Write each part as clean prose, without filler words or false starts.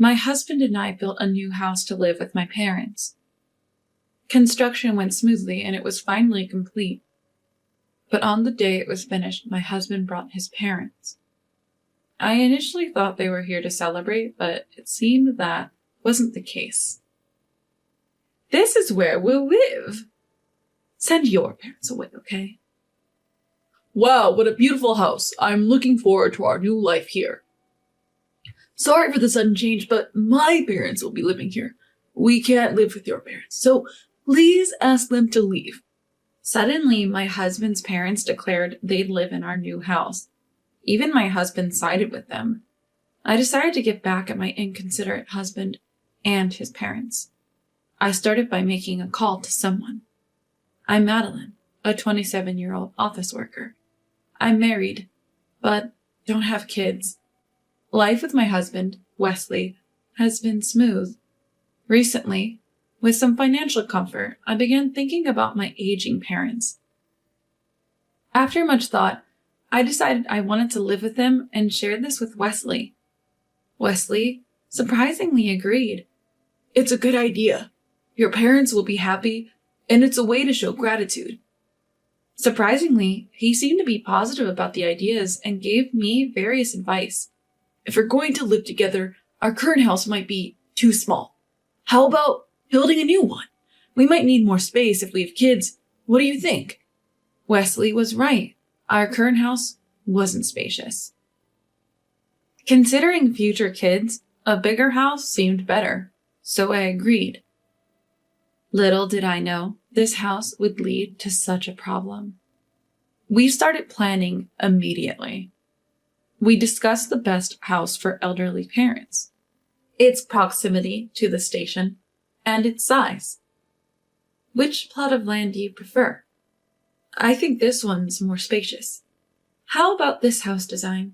My husband and I built a new house to live with my parents. Construction went smoothly and it was finally complete. But on the day it was finished, my husband brought his parents. I initially thought they were here to celebrate, but it seemed that wasn't the case. "This is where we'll live." "Send your parents away, okay?" "Wow, what a beautiful house. I'm looking forward to our new life here." "Sorry for the sudden change, but my parents will be living here. We can't live with your parents, so please ask them to leave." Suddenly, my husband's parents declared they'd live in our new house. Even my husband sided with them. I decided to get back at my inconsiderate husband and his parents. I started by making a call to someone. I'm Madeline, a 27-year-old office worker. I'm married, but don't have kids. Life with my husband, Wesley, has been smooth. Recently, with some financial comfort, I began thinking about my aging parents. After much thought, I decided I wanted to live with them and shared this with Wesley. Wesley surprisingly agreed. "It's a good idea. Your parents will be happy, and it's a way to show gratitude." Surprisingly, he seemed to be positive about the ideas and gave me various advice. "If we're going to live together, our current house might be too small. How about building a new one? We might need more space if we have kids. What do you think?" Wesley was right. Our current house wasn't spacious. Considering future kids, a bigger house seemed better, so I agreed. Little did I know this house would lead to such a problem. We started planning immediately. We discussed the best house for elderly parents, its proximity to the station, and its size. "Which plot of land do you prefer?" "I think this one's more spacious." "How about this house design?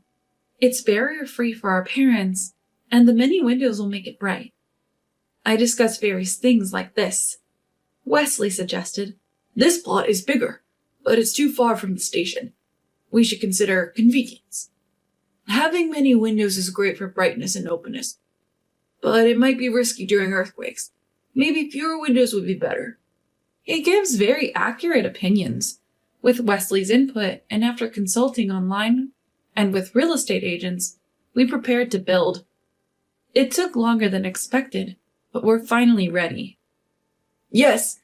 It's barrier-free for our parents, and the many windows will make it bright." I discussed various things like this. Wesley suggested, "This plot is bigger, but it's too far from the station. We should consider convenience. Having many windows is great for brightness and openness, but it might be risky during earthquakes. Maybe fewer windows would be better." He gives very accurate opinions. With Wesley's input, and after consulting online and with real estate agents, we prepared to build. It took longer than expected, but we're finally ready. "Yes,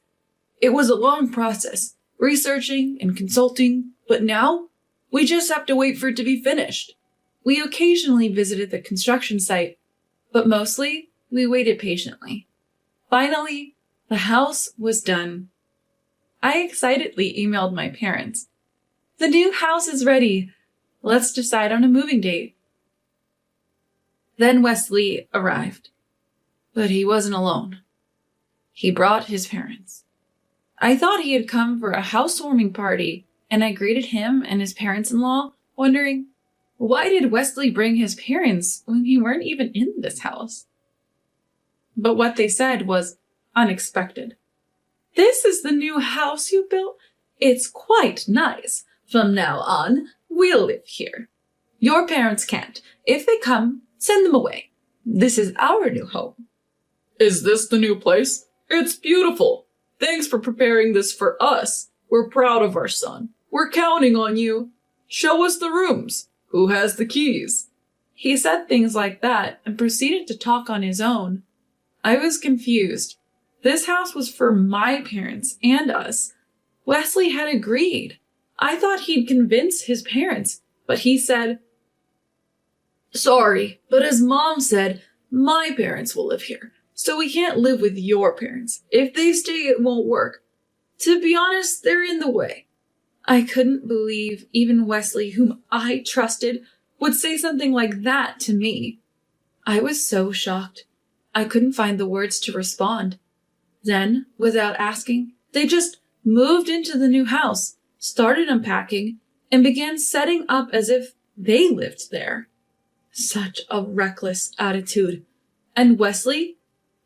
it was a long process, researching and consulting, but now we just have to wait for it to be finished." We occasionally visited the construction site, but mostly we waited patiently. Finally, the house was done. I excitedly emailed my parents. "The new house is ready. Let's decide on a moving date." Then Wesley arrived. But he wasn't alone. He brought his parents. I thought he had come for a housewarming party, and I greeted him and his parents-in-law, wondering, why did Wesley bring his parents when we weren't even in this house? But what they said was unexpected. "This is the new house you built? It's quite nice. From now on, we'll live here. Your parents can't. If they come, send them away. This is our new home." "Is this the new place? It's beautiful. Thanks for preparing this for us. We're proud of our son. We're counting on you. Show us the rooms. Who has the keys?" He said things like that and proceeded to talk on his own. I was confused. This house was for my parents and us. Wesley had agreed. I thought he'd convince his parents, but he said, "Sorry, but as Mom said, my parents will live here, so we can't live with your parents. If they stay, it won't work. To be honest, they're in the way." I couldn't believe even Wesley, whom I trusted, would say something like that to me. I was so shocked. I couldn't find the words to respond. Then, without asking, they just moved into the new house, started unpacking, and began setting up as if they lived there. Such a reckless attitude. And Wesley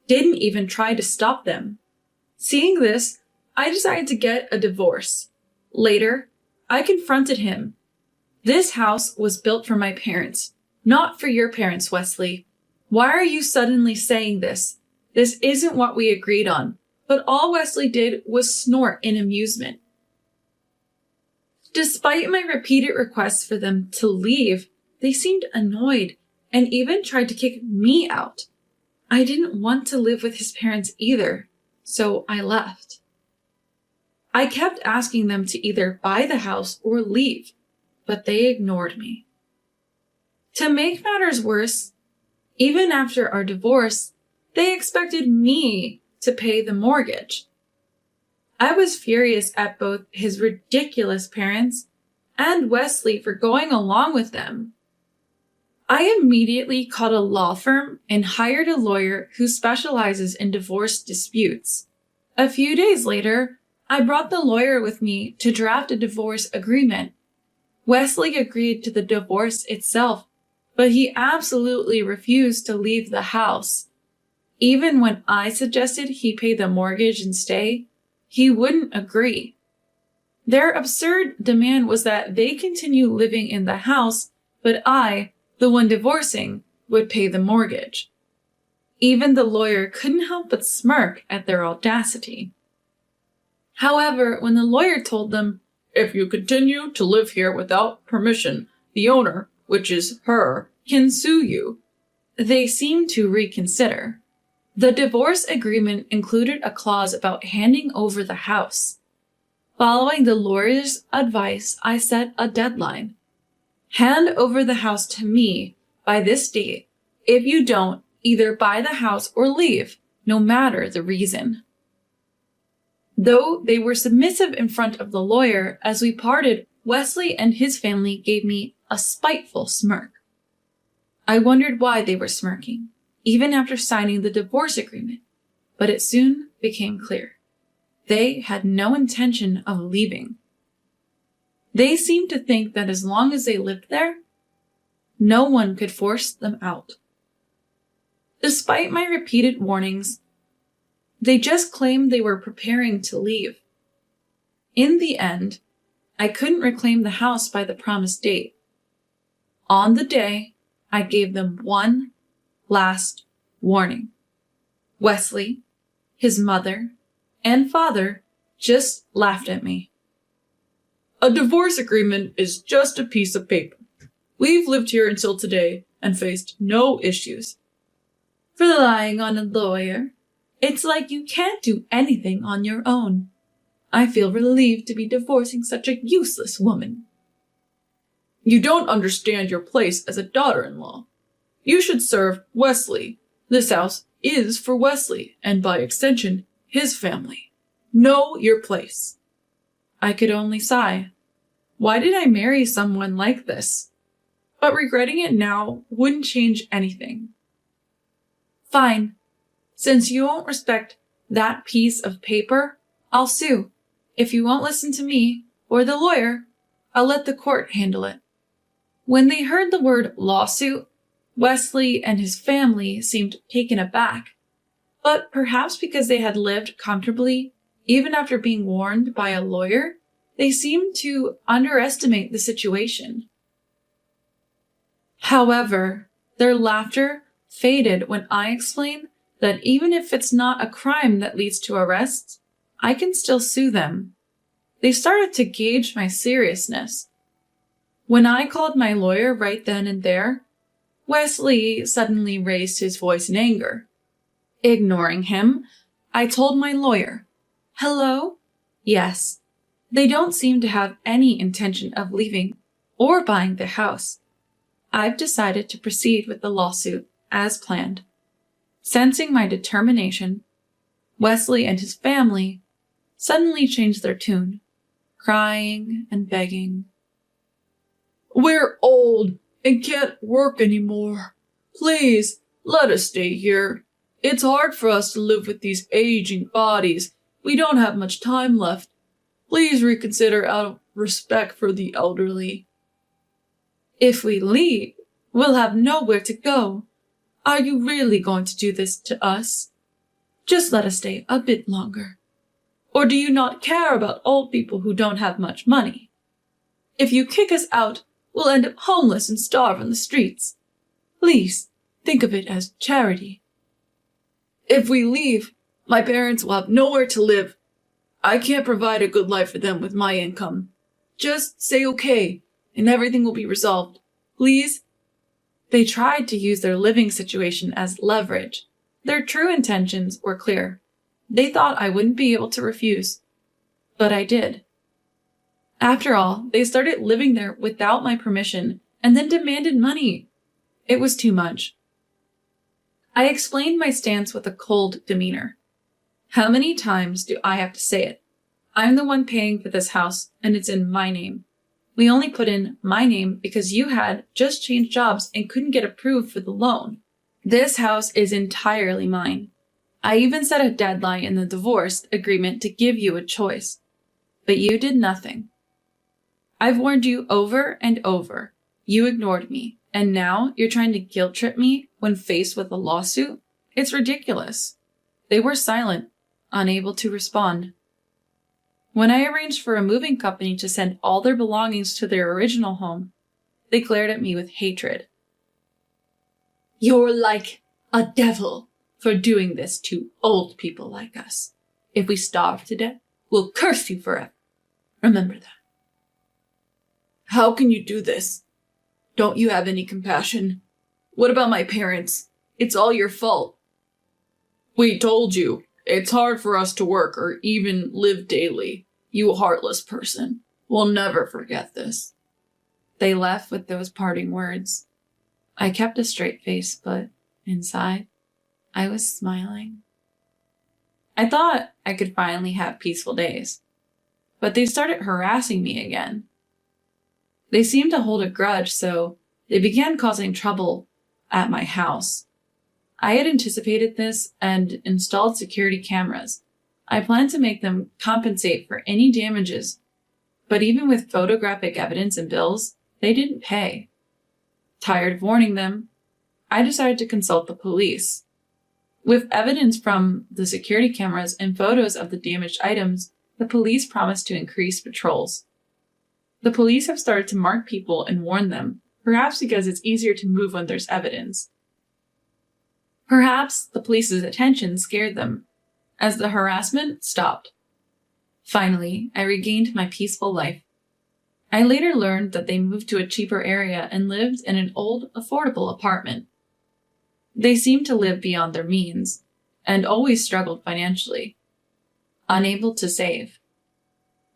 didn't even try to stop them. Seeing this, I decided to get a divorce. Later, I confronted him. "This house was built for my parents, not for your parents, Wesley. Why are you suddenly saying this? This isn't what we agreed on. But all Wesley did was snort in amusement. Despite my repeated requests for them to leave, they seemed annoyed and even tried to kick me out. I didn't want to live with his parents either, so I left. I kept asking them to either buy the house or leave, but they ignored me. To make matters worse, even after our divorce, they expected me to pay the mortgage. I was furious at both his ridiculous parents and Wesley for going along with them. I immediately called a law firm and hired a lawyer who specializes in divorce disputes. A few days later, I brought the lawyer with me to draft a divorce agreement. Wesley agreed to the divorce itself, but he absolutely refused to leave the house. Even when I suggested he pay the mortgage and stay, he wouldn't agree. Their absurd demand was that they continue living in the house, but I, the one divorcing, would pay the mortgage. Even the lawyer couldn't help but smirk at their audacity. However, when the lawyer told them, "If you continue to live here without permission, the owner, which is her, can sue you," they seemed to reconsider. The divorce agreement included a clause about handing over the house. Following the lawyer's advice, I set a deadline. Hand over the house to me by this date. If you don't, either buy the house or leave, no matter the reason. Though they were submissive in front of the lawyer, as we parted, Wesley and his family gave me a spiteful smirk. I wondered why they were smirking, even after signing the divorce agreement, but it soon became clear. They had no intention of leaving. They seemed to think that as long as they lived there, no one could force them out. Despite my repeated warnings, they just claimed they were preparing to leave. In the end, I couldn't reclaim the house by the promised date. On the day, I gave them one last warning. Wesley, his mother, and father just laughed at me. "A divorce agreement is just a piece of paper. We've lived here until today and faced no issues." Relying on a lawyer, it's like you can't do anything on your own. I feel relieved to be divorcing such a useless woman. "You don't understand your place as a daughter-in-law. You should serve Wesley. This house is for Wesley, and by extension, his family. Know your place." I could only sigh. Why did I marry someone like this? But regretting it now wouldn't change anything. Fine. Since you won't respect that piece of paper, I'll sue. If you won't listen to me or the lawyer, I'll let the court handle it. When they heard the word lawsuit, Wesley and his family seemed taken aback. But perhaps because they had lived comfortably, even after being warned by a lawyer, they seemed to underestimate the situation. However, their laughter faded when I explained that even if it's not a crime that leads to arrests, I can still sue them. They started to gauge my seriousness. When I called my lawyer right then and there, Wesley suddenly raised his voice in anger. Ignoring him, I told my lawyer, "Hello? Yes. They don't seem to have any intention of leaving or buying the house. I've decided to proceed with the lawsuit as planned." Sensing my determination, Wesley and his family suddenly changed their tune, crying and begging. "We're old and can't work anymore. Please, let us stay here. It's hard for us to live with these aging bodies. We don't have much time left. Please reconsider out of respect for the elderly." "If we leave, we'll have nowhere to go. Are you really going to do this to us? Just let us stay a bit longer. Or do you not care about old people who don't have much money? If you kick us out, we'll end up homeless and starve on the streets. Please, Think of it as charity. If we leave, my parents will have nowhere to live. I can't provide a good life for them with my income. Just say okay, and everything will be resolved. Please? They tried to use their living situation as leverage. Their true intentions were clear. They thought I wouldn't be able to refuse. But I did. After all, they started living there without my permission and then demanded money. It was too much. I explained my stance with a cold demeanor. How many times do I have to say it? I'm the one paying for this house, and it's in my name. We only put in my name because you had just changed jobs and couldn't get approved for the loan. This house is entirely mine. I even set a deadline in the divorce agreement to give you a choice. But you did nothing. I've warned you over and over. You ignored me, and now you're trying to guilt trip me when faced with a lawsuit? It's ridiculous. They were silent, unable to respond. When I arranged for a moving company to send all their belongings to their original home, they glared at me with hatred. You're like a devil for doing this to old people like us. If we starve to death, we'll curse you forever. Remember that. How can you do this? Don't you have any compassion? What about my parents? It's all your fault. We told you. It's hard for us to work or even live daily. You heartless person. We'll never forget this. They left with those parting words. I kept a straight face, but inside, I was smiling. I thought I could finally have peaceful days, but they started harassing me again. They seemed to hold a grudge, so they began causing trouble at my house. I had anticipated this and installed security cameras. I planned to make them compensate for any damages, but even with photographic evidence and bills, they didn't pay. Tired of warning them, I decided to consult the police. With evidence from the security cameras and photos of the damaged items, the police promised to increase patrols. The police have started to mark people and warn them, perhaps because it's easier to move when there's evidence. Perhaps the police's attention scared them, as the harassment stopped. Finally, I regained my peaceful life. I later learned that they moved to a cheaper area and lived in an old, affordable apartment. They seemed to live beyond their means, and always struggled financially, unable to save.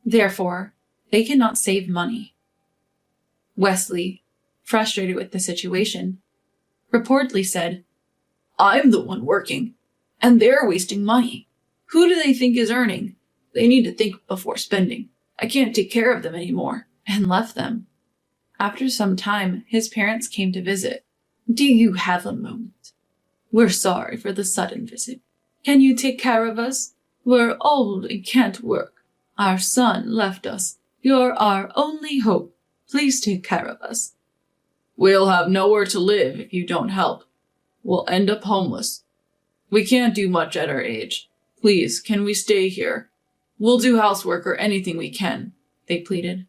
Therefore, they cannot save money. Wesley, frustrated with the situation, reportedly said, I'm the one working, and they're wasting money. Who do they think is earning? They need to think before spending. I can't take care of them anymore, and left them. After some time, his parents came to visit. Do you have a moment? We're sorry for the sudden visit. Can you take care of us? We're old and can't work. Our son left us. You're our only hope. Please take care of us. We'll have nowhere to live if you don't help. We'll end up homeless. We can't do much at our age. Please, can we stay here? We'll do housework or anything we can, they pleaded.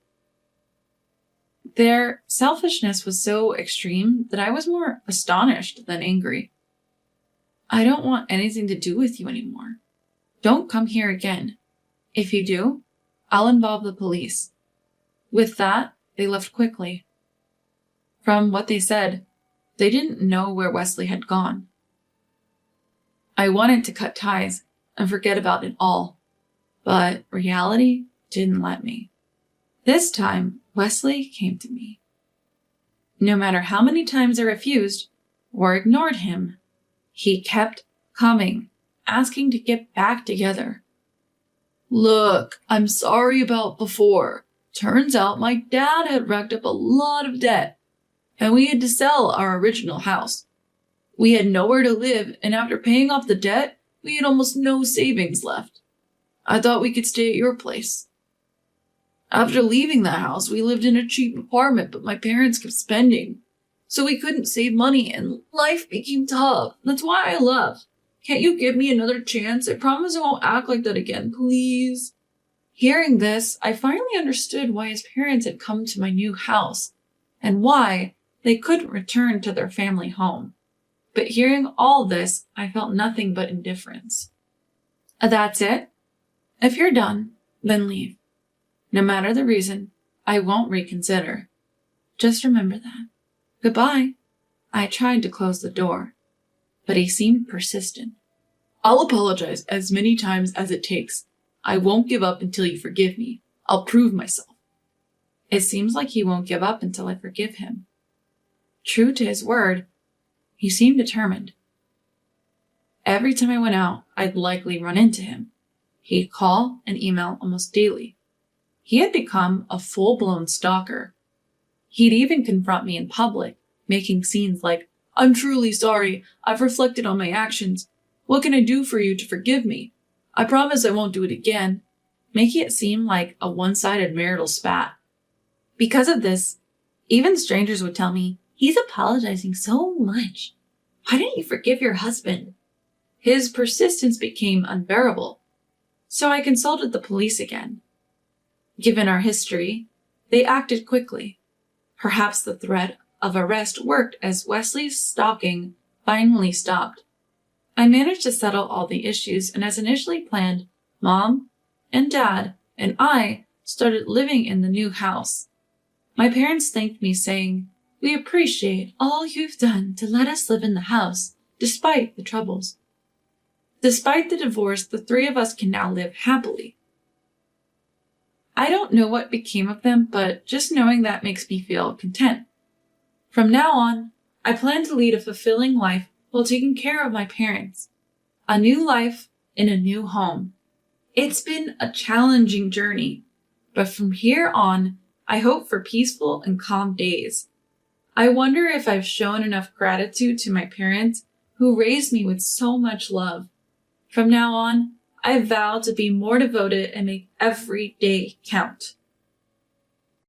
Their selfishness was so extreme that I was more astonished than angry. I don't want anything to do with you anymore. Don't come here again. If you do, I'll involve the police. With that, they left quickly. From what they said, they didn't know where Wesley had gone. I wanted to cut ties and forget about it all, but reality didn't let me. This time, Wesley came to me. No matter how many times I refused or ignored him, he kept coming, asking to get back together. Look, I'm sorry about before. Turns out my dad had racked up a lot of debt, and we had to sell our original house. We had nowhere to live, and after paying off the debt, we had almost no savings left. I thought we could stay at your place. After leaving the house, we lived in a cheap apartment, but my parents kept spending. So we couldn't save money, and life became tough. That's why I left. Can't you give me another chance? I promise I won't act like that again, please. Hearing this, I finally understood why his parents had come to my new house, and why they couldn't return to their family home. But hearing all this, I felt nothing but indifference. That's it? If you're done, then leave. No matter the reason, I won't reconsider. Just remember that. Goodbye. I tried to close the door, but he seemed persistent. I'll apologize as many times as it takes. I won't give up until you forgive me. I'll prove myself. It seems like he won't give up until I forgive him. True to his word, he seemed determined. Every time I went out, I'd likely run into him. He'd call and email almost daily. He had become a full-blown stalker. He'd even confront me in public, making scenes like, "I'm truly sorry. I've reflected on my actions. What can I do for you to forgive me? I promise I won't do it again," making it seem like a one-sided marital spat. Because of this, even strangers would tell me, "He's apologizing so much. Why didn't you forgive your husband?" His persistence became unbearable, so I consulted the police again. Given our history, they acted quickly. Perhaps the threat of arrest worked as Wesley's stalking finally stopped. I managed to settle all the issues, and as initially planned, Mom and Dad and I started living in the new house. My parents thanked me, saying, "We appreciate all you've done to let us live in the house, despite the troubles." Despite the divorce, the three of us can now live happily. I don't know what became of them, but just knowing that makes me feel content. From now on, I plan to lead a fulfilling life while taking care of my parents. A new life in a new home. It's been a challenging journey, but from here on, I hope for peaceful and calm days. I wonder if I've shown enough gratitude to my parents who raised me with so much love. From now on, I vow to be more devoted and make every day count.